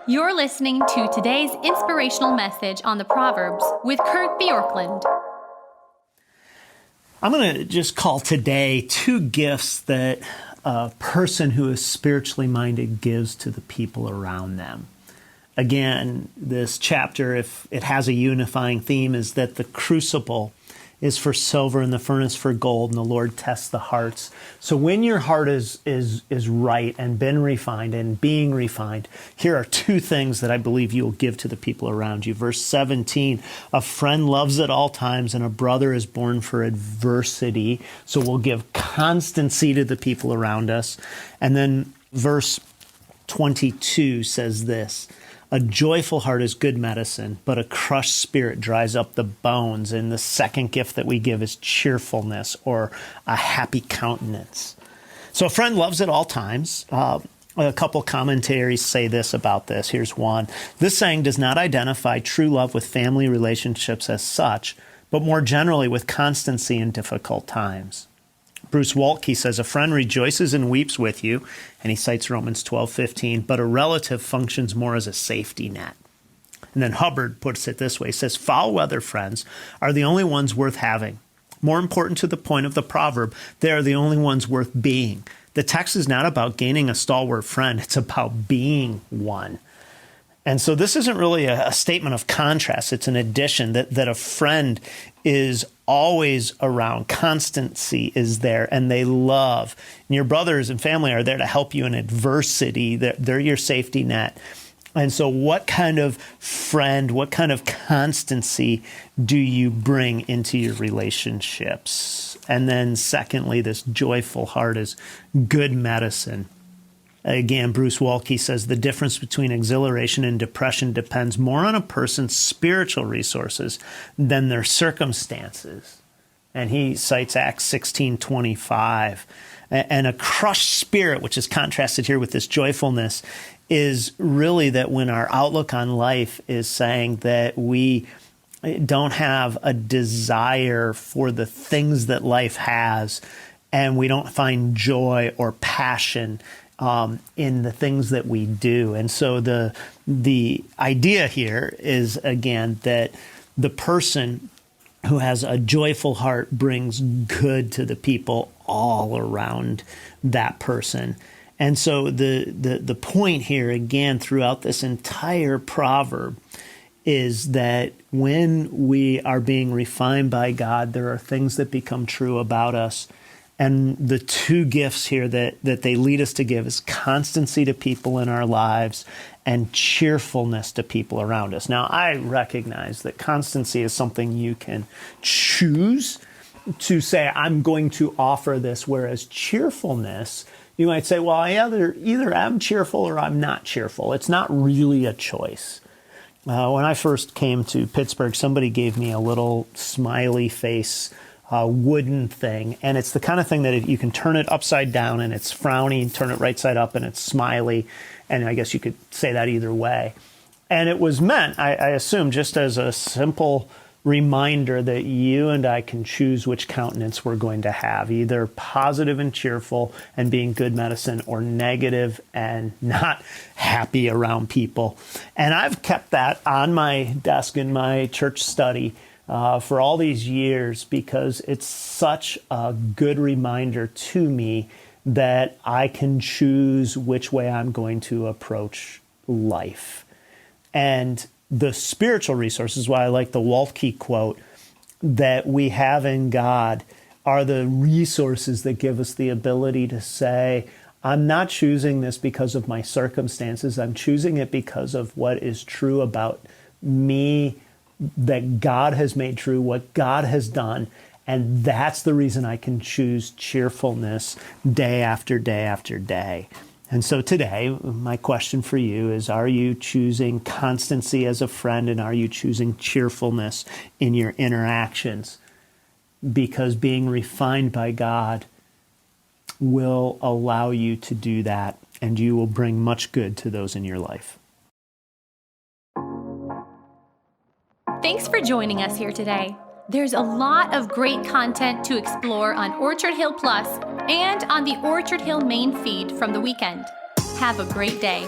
You're listening to today's inspirational message on the Proverbs with Kurt Bjorklund. I'm going to just call today two gifts that a person who is spiritually minded gives to the people around them. Again, this chapter, if it has a unifying theme, is that the crucible is for silver and the furnace for gold, and the Lord tests the hearts. So when your heart is right and been refined and being refined, here are two things that I believe you will give to the people around you. Verse 17, a friend loves at all times, and a brother is born for adversity. So we'll give constancy to the people around us. And then verse 22 says this, a joyful heart is good medicine, but a crushed spirit dries up the bones. And the second gift that we give is cheerfulness, or a happy countenance. So a friend loves at all times. A couple commentaries say this about this. Here's one. This saying does not identify true love with family relationships as such, but more generally with constancy in difficult times. Bruce Waltke says, a friend rejoices and weeps with you, and he cites Romans 12:15, but a relative functions more as a safety net. And then Hubbard puts it this way, he says, foul weather friends are the only ones worth having. More important to the point of the proverb, they are the only ones worth being. The text is not about gaining a stalwart friend, it's about being one. And so this isn't really a statement of contrast. It's an addition that a friend is always around. Constancy is there, and they love. And your brothers and family are there to help you in adversity. They're your safety net. And so what kind of friend, what kind of constancy do you bring into your relationships? And then secondly, this joyful heart is good medicine. Again, Bruce Waltke says the difference between exhilaration and depression depends more on a person's spiritual resources than their circumstances. And he cites Acts 16:25. And a crushed spirit, which is contrasted here with this joyfulness, is really that when our outlook on life is saying that we don't have a desire for the things that life has, and we don't find joy or passion in the things that we do. And so the idea here is, again, that the person who has a joyful heart brings good to the people all around that person. And so the point here, again, throughout this entire proverb is that when we are being refined by God, there are things that become true about us. And the two gifts here that they lead us to give is constancy to people in our lives and cheerfulness to people around us. Now, I recognize that constancy is something you can choose to say, I'm going to offer this, whereas cheerfulness, you might say, well, either I'm cheerful or I'm not cheerful. It's not really a choice. When I first came to Pittsburgh, somebody gave me a little smiley face wooden thing, and it's the kind of thing that if you can turn it upside down and it's frowny, turn it right side up and it's smiley, and I guess you could say that either way. And it was meant, I assume, just as a simple reminder that you and I can choose which countenance we're going to have, either positive and cheerful and being good medicine, or negative and not happy around people. And I've kept that on my desk in my church study for all these years, because it's such a good reminder to me that I can choose which way I'm going to approach life. And the spiritual resources, why I like the Waltke quote, that we have in God are the resources that give us the ability to say, I'm not choosing this because of my circumstances. I'm choosing it because of what is true about me, that God has made true, what God has done. And that's the reason I can choose cheerfulness day after day after day. And so today, my question for you is, are you choosing constancy as a friend, and are you choosing cheerfulness in your interactions? Because being refined by God will allow you to do that, and you will bring much good to those in your life. Thanks for joining us here today. There's a lot of great content to explore on Orchard Hill Plus and on the Orchard Hill main feed from the weekend. Have a great day.